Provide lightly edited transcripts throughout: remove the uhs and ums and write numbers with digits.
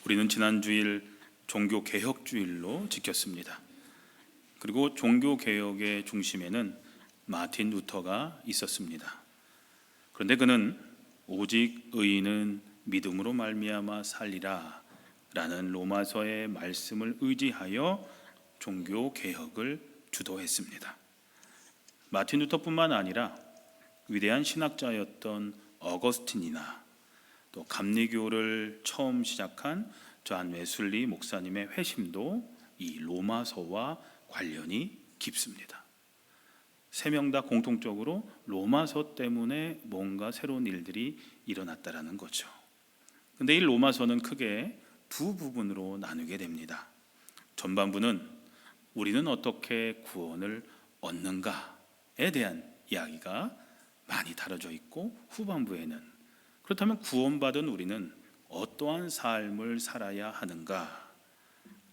우리는 지난 주일 종교개혁주일로 지켰습니다. 그리고 종교개혁의 중심에는 마틴 루터가 있었습니다. 그런데 그는 오직 의인은 믿음으로 말미암아 살리라 라는 로마서의 말씀을 의지하여 종교개혁을 주도했습니다. 마틴 루터뿐만 아니라 위대한 신학자였던 어거스틴이나 또 감리교를 처음 시작한 존 웨슬리 목사님의 회심도 이 로마서와 관련이 깊습니다. 세 명 다 공통적으로 로마서 때문에 뭔가 새로운 일들이 일어났다라는 거죠. 그런데 이 로마서는 크게 두 부분으로 나누게 됩니다. 전반부는 우리는 어떻게 구원을 얻는가에 대한 이야기가 많이 다뤄져 있고, 후반부에는 그렇다면 구원받은 우리는 어떠한 삶을 살아야 하는가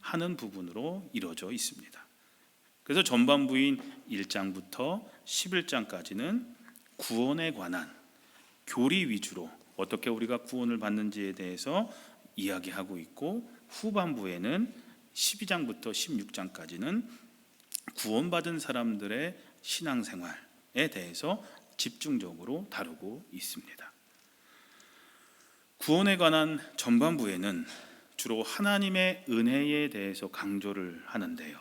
하는 부분으로 이루어져 있습니다. 그래서 전반부인 1장부터 11장까지는 구원에 관한 교리 위주로 어떻게 우리가 구원을 받는지에 대해서 이야기하고 있고, 후반부에는 12장부터 16장까지는 구원받은 사람들의 신앙생활에 대해서 집중적으로 다루고 있습니다. 구원에 관한 전반부에는 주로 하나님의 은혜에 대해서 강조를 하는데요,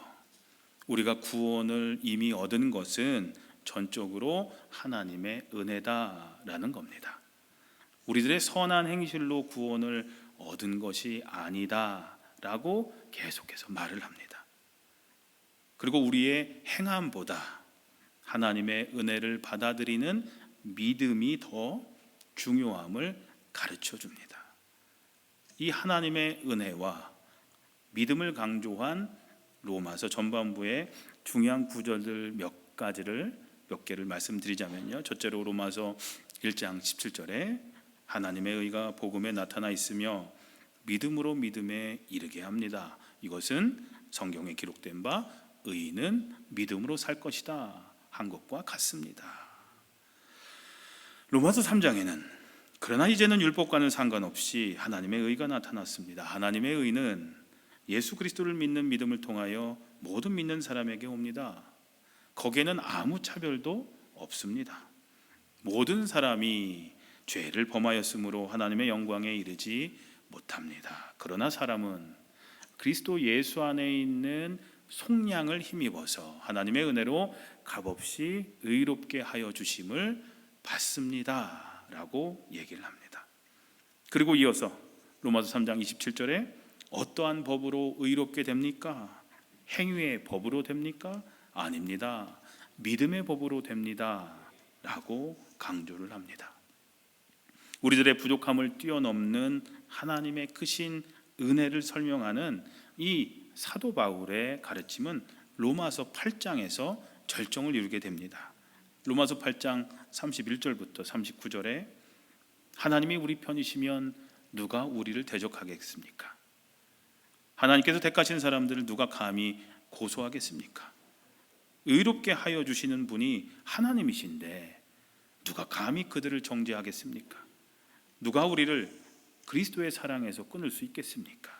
우리가 구원을 이미 얻은 것은 전적으로 하나님의 은혜다라는 겁니다. 우리들의 선한 행실로 구원을 얻은 것이 아니다라고 계속해서 말을 합니다. 그리고 우리의 행함보다 하나님의 은혜를 받아들이는 믿음이 더 중요함을 가르쳐 줍니다. 이 하나님의 은혜와 믿음을 강조한 로마서 전반부의 중요한 구절들 몇 개를 말씀드리자면요, 첫째로 로마서 1장 17절에 하나님의 의가 복음에 나타나 있으며 믿음으로 믿음에 이르게 합니다. 이것은 성경에 기록된 바 의인은 믿음으로 살 것이다 한 것과 같습니다. 로마서 3장에는 그러나 이제는 율법과는 상관없이 하나님의 의가 나타났습니다. 하나님의 의는 예수 그리스도를 믿는 믿음을 통하여 모든 믿는 사람에게 옵니다. 거기에는 아무 차별도 없습니다. 모든 사람이 죄를 범하였으므로 하나님의 영광에 이르지 못합니다. 그러나 사람은 그리스도 예수 안에 있는 속량을 힘입어서 하나님의 은혜로 값없이 의롭게 하여 주심을 받습니다 라고 얘기를 합니다. 그리고 이어서 로마서 3장 27절에 어떠한 법으로 의롭게 됩니까? 행위의 법으로 됩니까? 아닙니다. 믿음의 법으로 됩니다 라고 강조를 합니다. 우리들의 부족함을 뛰어넘는 하나님의 크신 은혜를 설명하는 이 사도 바울의 가르침은 로마서 8장에서 절정을 이루게 됩니다. 로마서 8장 31절부터 39절에 하나님이 우리 편이시면 누가 우리를 대적하겠습니까? 하나님께서 택하신 사람들을 누가 감히 고소하겠습니까? 의롭게 하여 주시는 분이 하나님이신데 누가 감히 그들을 정죄하겠습니까? 누가 우리를 그리스도의 사랑에서 끊을 수 있겠습니까?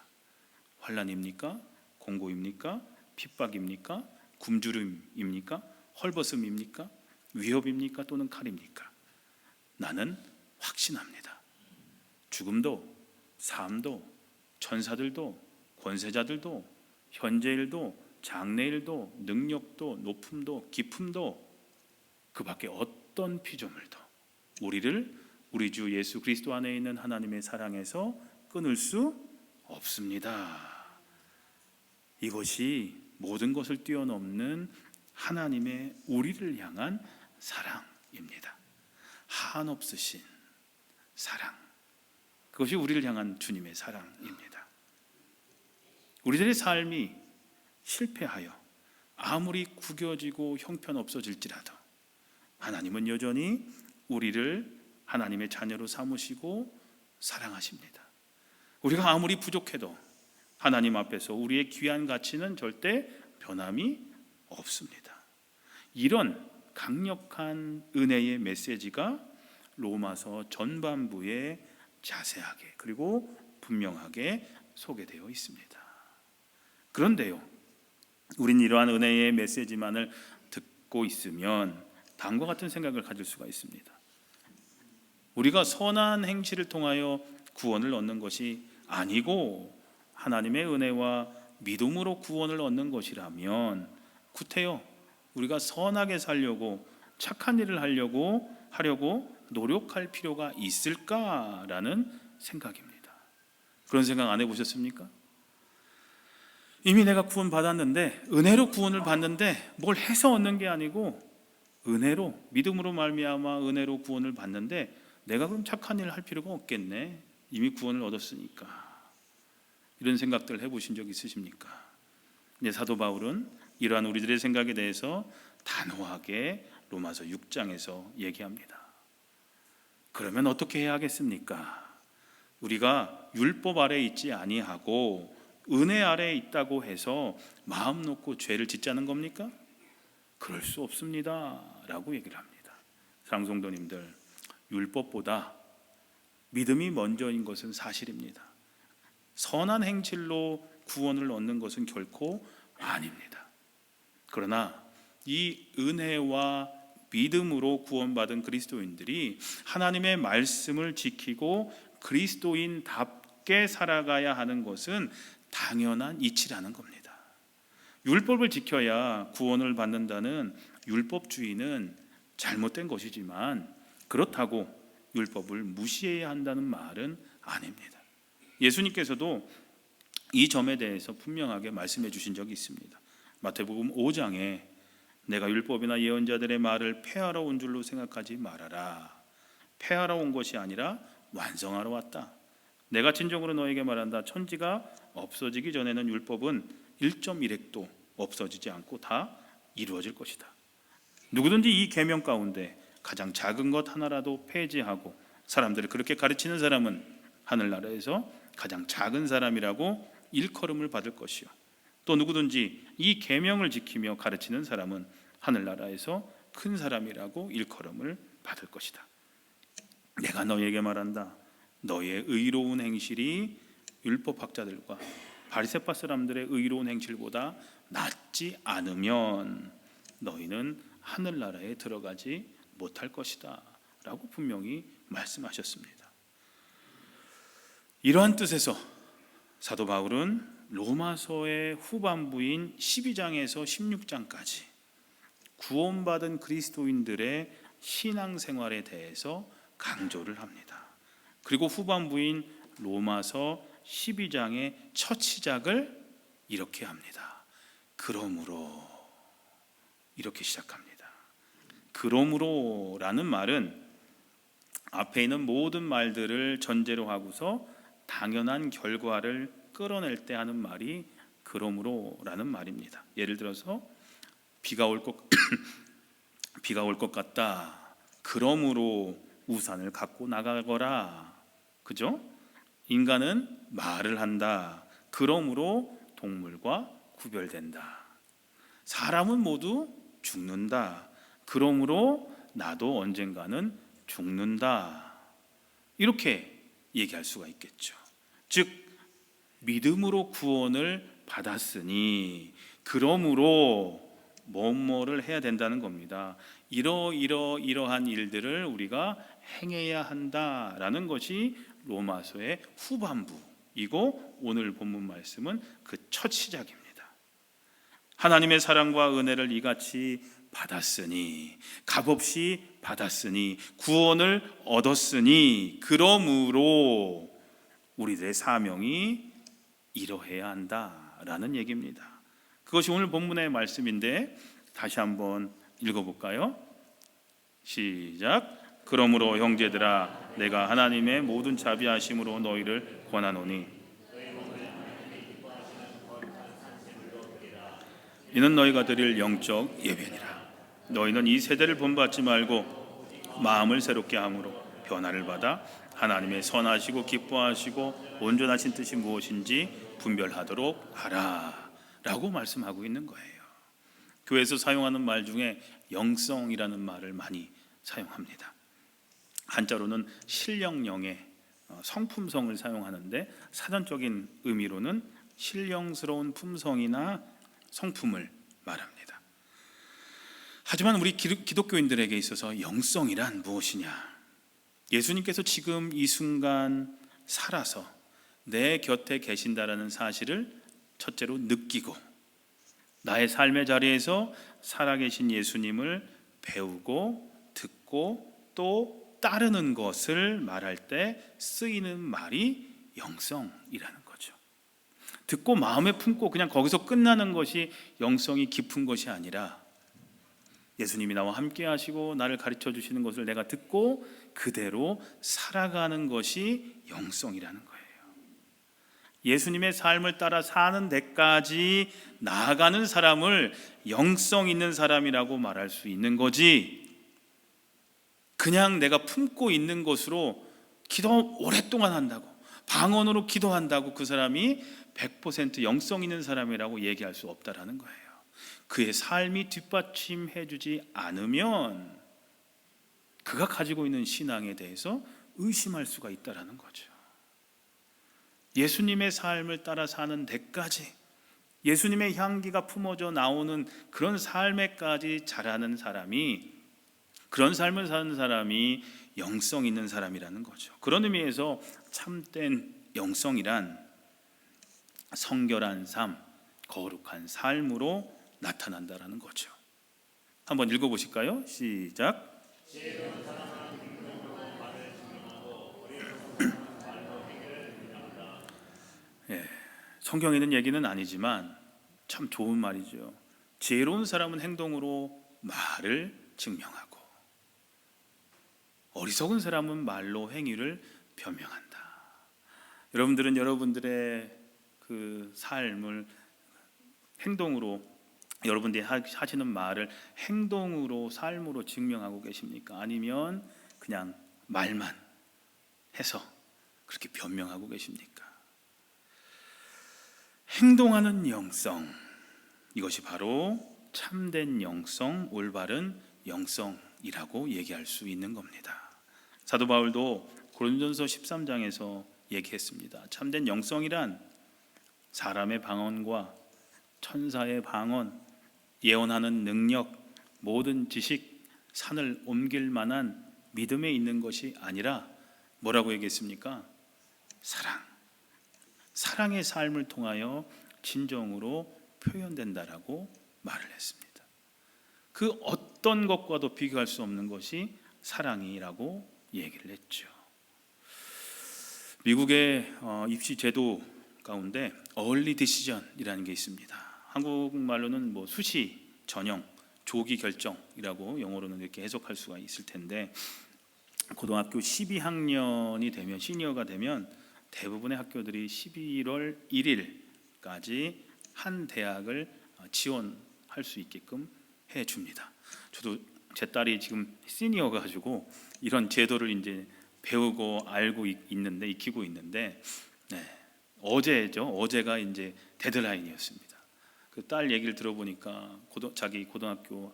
환난입니까? 공고입니까? 핍박입니까? 굶주림입니까? 헐벗음입니까? 위협입니까? 또는 칼입니까? 나는 확신합니다. 죽음도 삶도 천사들도 권세자들도 현재일도 장래일도 능력도 높음도 깊음도 그 밖에 어떤 피조물도 우리를 우리 주 예수 그리스도 안에 있는 하나님의 사랑에서 끊을 수 없습니다. 이것이 모든 것을 뛰어넘는 하나님의 우리를 향한 사랑입니다. 한없으신 사랑, 그것이 우리를 향한 주님의 사랑입니다. 우리들의 삶이 실패하여 아무리 구겨지고 형편없어질지라도 하나님은 여전히 우리를 하나님의 자녀로 삼으시고 사랑하십니다. 우리가 아무리 부족해도 하나님 앞에서 우리의 귀한 가치는 절대 변함이 없습니다. 이런 강력한 은혜의 메시지가 로마서 전반부에 자세하게 그리고 분명하게 소개되어 있습니다. 그런데요, 우린 이러한 은혜의 메시지만을 듣고 있으면 다음과 같은 생각을 가질 수가 있습니다. 우리가 선한 행실을 통하여 구원을 얻는 것이 아니고 하나님의 은혜와 믿음으로 구원을 얻는 것이라면 구태여 우리가 선하게 살려고 착한 일을 하려고 노력할 필요가 있을까라는 생각입니다. 그런 생각 안 해보셨습니까? 이미 내가 구원 받았는데, 은혜로 구원을 받는데 뭘 해서 얻는 게 아니고 은혜로, 믿음으로 말미암아 은혜로 구원을 받는데 내가 그럼 착한 일을 할 필요가 없겠네, 이미 구원을 얻었으니까. 이런 생각들 해보신 적 있으십니까? 근데 사도 바울은 이러한 우리들의 생각에 대해서 단호하게 로마서 6장에서 얘기합니다. 그러면 어떻게 해야 하겠습니까? 우리가 율법 아래에 있지 아니하고 은혜 아래에 있다고 해서 마음 놓고 죄를 짓자는 겁니까? 그럴 수 없습니다 라고 얘기를 합니다. 사랑하는 성도님들, 율법보다 믿음이 먼저인 것은 사실입니다. 선한 행실로 구원을 얻는 것은 결코 아닙니다. 그러나 이 은혜와 믿음으로 구원받은 그리스도인들이 하나님의 말씀을 지키고 그리스도인답게 살아가야 하는 것은 당연한 이치라는 겁니다. 율법을 지켜야 구원을 받는다는 율법주의는 잘못된 것이지만 그렇다고 율법을 무시해야 한다는 말은 아닙니다. 예수님께서도 이 점에 대해서 분명하게 말씀해 주신 적이 있습니다. 마태복음 5장에 내가 율법이나 예언자들의 말을 폐하러 온 줄로 생각하지 말아라. 폐하러 온 것이 아니라 완성하러 왔다. 내가 진정으로 너에게 말한다. 천지가 없어지기 전에는 율법은 1.1획도 없어지지 않고 다 이루어질 것이다. 누구든지 이 계명 가운데 가장 작은 것 하나라도 폐지하고 사람들을 그렇게 가르치는 사람은 하늘나라에서 가장 작은 사람이라고 일컬음을 받을 것이요, 또 누구든지 이 계명을 지키며 가르치는 사람은 하늘나라에서 큰 사람이라고 일컬음을 받을 것이다. 내가 너희에게 말한다. 너희의 의로운 행실이 율법학자들과 바리새파 사람들의 의로운 행실보다 낫지 않으면 너희는 하늘나라에 들어가지 못할 것이다 라고 분명히 말씀하셨습니다. 이러한 뜻에서 사도 바울은 로마서의 후반부인 12장에서 16장까지 구원받은 그리스도인들의 신앙생활에 대해서 강조를 합니다. 그리고 후반부인 로마서 12장의 첫 시작을 이렇게 합니다. 그러므로, 이렇게 시작합니다. 그러므로라는 말은 앞에 있는 모든 말들을 전제로 하고서 당연한 결과를 끌어낼 때 하는 말이 그러므로라는 말입니다. 예를 들어서 비가 올 것 같다. 그러므로 우산을 갖고 나가거라. 그죠? 인간은 말을 한다. 그러므로 동물과 구별된다. 사람은 모두 죽는다. 그러므로 나도 언젠가는 죽는다. 이렇게 얘기할 수가 있겠죠. 즉 믿음으로 구원을 받았으니 그러므로 뭐뭐를 해야 된다는 겁니다. 이러한 일들을 우리가 행해야 한다라는 것이 로마서의 후반부이고 오늘 본문 말씀은 그 첫 시작입니다. 하나님의 사랑과 은혜를 이같이 받았으니, 값없이 받았으니, 구원을 얻었으니 그러므로 우리들의 사명이 이러해야 한다라는 얘기입니다. 그것이 오늘 본문의 말씀인데 다시 한번 읽어볼까요? 시작. 그러므로 형제들아, 내가 하나님의 모든 자비하심으로 너희를 권하노니 이는 너희가 드릴 영적 예배니라. 너희는 이 세대를 본받지 말고 마음을 새롭게 함으로 변화를 받아 하나님의 선하시고 기뻐하시고 온전하신 뜻이 무엇인지 분별하도록 하라 라고 말씀하고 있는 거예요. 교회에서 사용하는 말 중에 영성이라는 말을 많이 사용합니다. 한자로는 신령령의 성품성을 사용하는데 사전적인 의미로는 신령스러운 품성이나 성품을 말합니다. 하지만 우리 기독교인들에게 있어서 영성이란 무엇이냐? 예수님께서 지금 이 순간 살아서 내 곁에 계신다라는 사실을 첫째로 느끼고 나의 삶의 자리에서 살아계신 예수님을 배우고 듣고 또 따르는 것을 말할 때 쓰이는 말이 영성이라는 거죠. 듣고 마음에 품고 그냥 거기서 끝나는 것이 영성이 깊은 것이 아니라 예수님이 나와 함께 하시고 나를 가르쳐 주시는 것을 내가 듣고 그대로 살아가는 것이 영성이라는 거예요. 예수님의 삶을 따라 사는 데까지 나아가는 사람을 영성 있는 사람이라고 말할 수 있는 거지, 그냥 내가 품고 있는 것으로 기도 오랫동안 한다고, 방언으로 기도한다고 그 사람이 100% 영성 있는 사람이라고 얘기할 수 없다라는 거예요. 그의 삶이 뒷받침해 주지 않으면 그가 가지고 있는 신앙에 대해서 의심할 수가 있다라는 거죠. 예수님의 삶을 따라 사는 데까지, 예수님의 향기가 품어져 나오는 그런 삶에까지 자라는 사람이, 그런 삶을 사는 사람이 영성 있는 사람이라는 거죠. 그런 의미에서 참된 영성이란 성결한 삶, 거룩한 삶으로 나타난다라는 거죠. 한번 읽어보실까요? 시작. 예, 성경에 있는 얘기는 아니지만 참 좋은 말이죠. 지혜로운 사람은 행동으로 말을 증명하고 어리석은 사람은 말로 행위를 변명한다. 여러분들은 여러분들의 그 삶을 행동으로, 여러분들이 하시는 말을 행동으로, 삶으로 증명하고 계십니까? 아니면 그냥 말만 해서 그렇게 변명하고 계십니까? 행동하는 영성, 이것이 바로 참된 영성, 올바른 영성이라고 얘기할 수 있는 겁니다. 사도 바울도 고린도전서 13장에서 얘기했습니다. 참된 영성이란 사람의 방언과 천사의 방언, 예언하는 능력, 모든 지식, 산을 옮길 만한 믿음에 있는 것이 아니라 뭐라고 얘기했습니까? 사랑의 삶을 통하여 진정으로 표현된다라고 말을 했습니다. 그 어떤 것과도 비교할 수 없는 것이 사랑이라고 얘기를 했죠. 미국의 입시 제도 가운데 early decision이라는 게 있습니다. 한국말로는 뭐 수시 전형, 조기 결정이라고 영어로는 이렇게 해석할 수가 있을 텐데, 고등학교 12학년이 되면, 시니어가 되면 대부분의 학교들이 11월 1일까지 한 대학을 지원할 수 있게끔 해줍니다. 저도 제 딸이 지금 시니어가 가지고 이런 제도를 이제 배우고 알고 있는데, 익히고 있는데, 어제가 이제 데드라인이었습니다. 그 딸 얘기를 들어보니까 자기 고등학교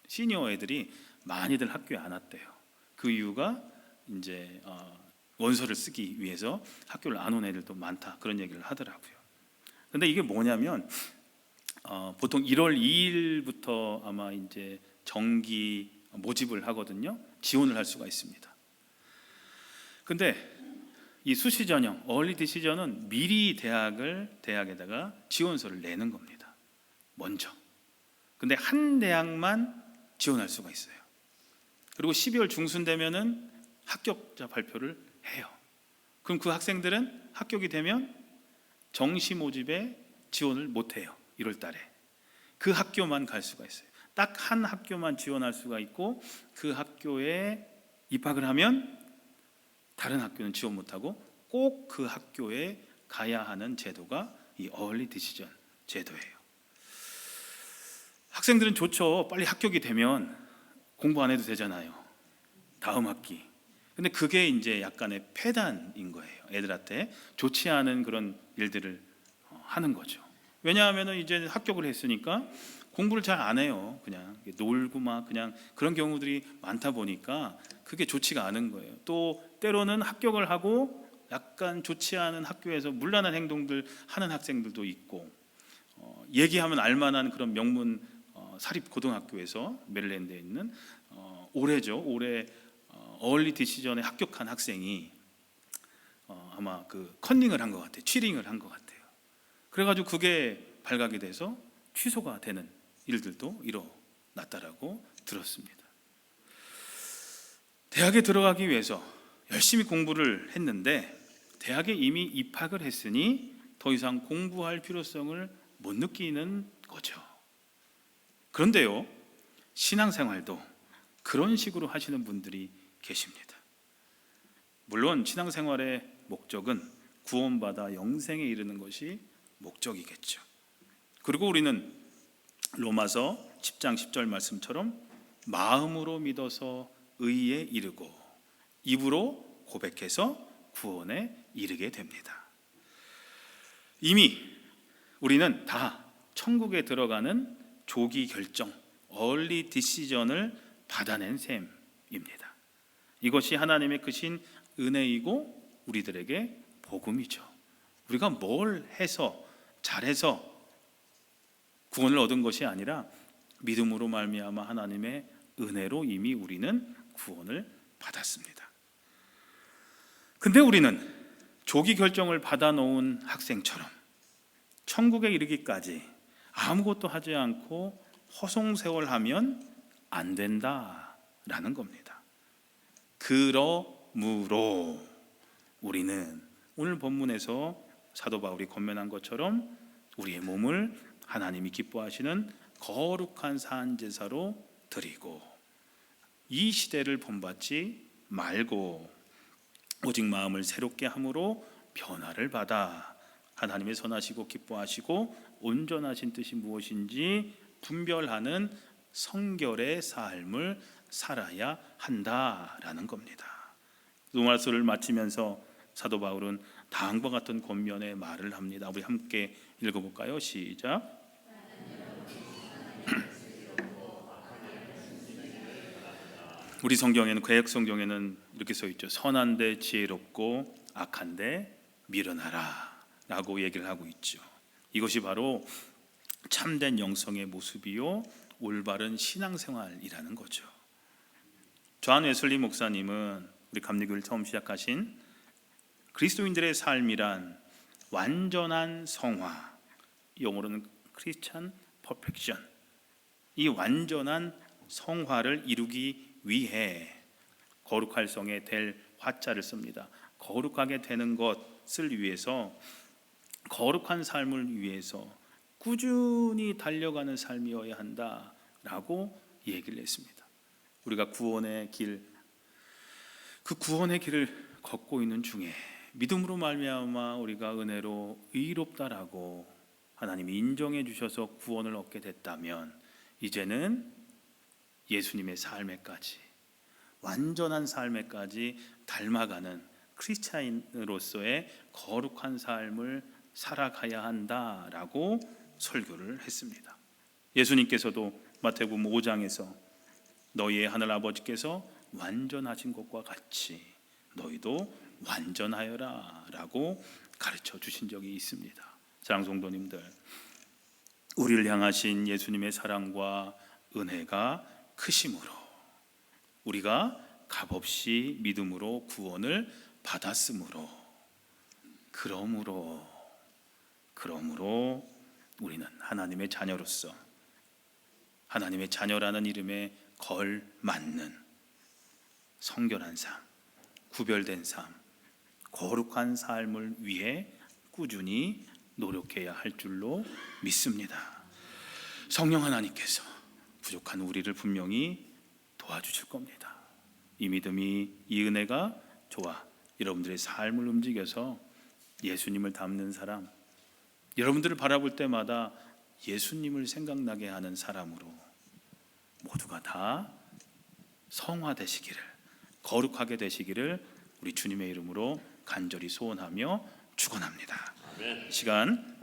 시니어 애들이 많이들 학교에 안 왔대요. 그 이유가 이제 원서를 쓰기 위해서 학교를 안 온 애들도 많다, 그런 얘기를 하더라고요. 근데 이게 뭐냐면 보통 1월 2일부터 아마 이제 정기 모집을 하거든요. 지원을 할 수가 있습니다. 근데 이 수시 전형, 얼리 디시전은 미리 대학에다가 지원서를 내는 겁니다. 먼저. 근데 한 대학만 지원할 수가 있어요. 그리고 12월 중순 되면은 합격자 발표를 해요. 그럼 그 학생들은 합격이 되면 정시 모집에 지원을 못 해요. 1월 달에. 그 학교만 갈 수가 있어요. 딱 한 학교만 지원할 수가 있고, 그 학교에 입학을 하면 다른 학교는 지원 못하고 꼭 그 학교에 가야 하는 제도가 이 early decision 제도예요. 학생들은 좋죠. 빨리 합격이 되면 공부 안 해도 되잖아요. 다음 학기. 근데 그게 이제 약간의 폐단인 거예요. 애들한테 좋지 않은 그런 일들을 하는 거죠. 왜냐하면 이제 합격을 했으니까 공부를 잘 안 해요. 그냥 놀고 막 그냥 그런 경우들이 많다 보니까 그게 좋지가 않은 거예요. 또 때로는 합격을 하고 약간 좋지 않은 학교에서 문란한 행동들 하는 학생들도 있고, 얘기하면 알만한 그런 명문 사립 고등학교에서 메릴랜드에 있는 올해 어얼리 디시전에 합격한 학생이 아마 그 컨닝을 한 것 같아요. 치링을 한 것 같아요. 그래가지고 그게 발각이 돼서 취소가 되는 일들도 일어났다라고 들었습니다. 대학에 들어가기 위해서 열심히 공부를 했는데 대학에 이미 입학을 했으니 더 이상 공부할 필요성을 못 느끼는 거죠. 그런데요, 신앙생활도 그런 식으로 하시는 분들이 계십니다. 물론 신앙생활의 목적은 구원받아 영생에 이르는 것이 목적이겠죠. 그리고 우리는 로마서 10장 10절 말씀처럼 마음으로 믿어서 의에 이르고 입으로 고백해서 구원에 이르게 됩니다. 이미 우리는 다 천국에 들어가는 조기 결정, 얼리 디시전을 받아낸 셈입니다. 이것이 하나님의 크신 은혜이고 우리들에게 복음이죠. 우리가 뭘 해서 잘해서 구원을 얻은 것이 아니라 믿음으로 말미암아 하나님의 은혜로 이미 우리는 구원을 받았습니다. 근데 우리는 조기 결정을 받아놓은 학생처럼 천국에 이르기까지 아무것도 하지 않고 허송세월하면 안 된다라는 겁니다. 그러므로 우리는 오늘 본문에서 사도 바울이 권면한 것처럼 우리의 몸을 하나님이 기뻐하시는 거룩한 산제사로 드리고 이 시대를 본받지 말고 오직 마음을 새롭게 함으로 변화를 받아 하나님의 선하시고 기뻐하시고 온전하신 뜻이 무엇인지 분별하는 성결의 삶을 살아야 한다라는 겁니다. 로마서를 마치면서 사도 바울은 다음과 같은 권면의 말을 합니다. 우리 함께 읽어볼까요? 시작. 우리 성경에는, 구약 성경에는 이렇게 써 있죠. 선한데 지혜롭고 악한데 미련하라 라고 얘기를 하고 있죠. 이것이 바로 참된 영성의 모습이요 올바른 신앙생활이라는 거죠. 존 웨슬리 목사님은 우리 감리교를 처음 시작하신 그리스도인들의 삶이란 완전한 성화, 영어로는 크리스찬 퍼펙션, 이 완전한 성화를 이루기 위해 거룩할 성에 될 화자를 씁니다. 거룩하게 되는 것을 위해서, 거룩한 삶을 위해서 꾸준히 달려가는 삶이어야 한다라고 얘기를 했습니다. 우리가 구원의 길, 그 구원의 길을 걷고 있는 중에 믿음으로 말미암아 우리가 은혜로 의롭다라고 하나님이 인정해 주셔서 구원을 얻게 됐다면 이제는 예수님의 삶에까지, 완전한 삶에까지 닮아가는 크리스찬으로서의 거룩한 삶을 살아가야 한다라고 설교를 했습니다. 예수님께서도 마태복음 5장에서 너희의 하늘 아버지께서 완전하신 것과 같이 너희도 완전하여라 라고 가르쳐 주신 적이 있습니다. 사랑하는 성도님들, 우리를 향하신 예수님의 사랑과 은혜가 크심으로 우리가 값없이 믿음으로 구원을 받았으므로 그러므로 우리는 하나님의 자녀로서 하나님의 자녀라는 이름에 걸맞는 성결한 삶, 구별된 삶, 거룩한 삶을 위해 꾸준히 노력해야 할 줄로 믿습니다. 성령 하나님께서 부족한 우리를 분명히 도와주실 겁니다. 이 믿음이, 이 은혜가 저와 여러분들의 삶을 움직여서 예수님을 닮는 사람, 여러분들을 바라볼 때마다 예수님을 생각나게 하는 사람으로 모두가 다 성화되시기를, 거룩하게 되시기를 우리 주님의 이름으로 간절히 소원하며 축원합니다. 시간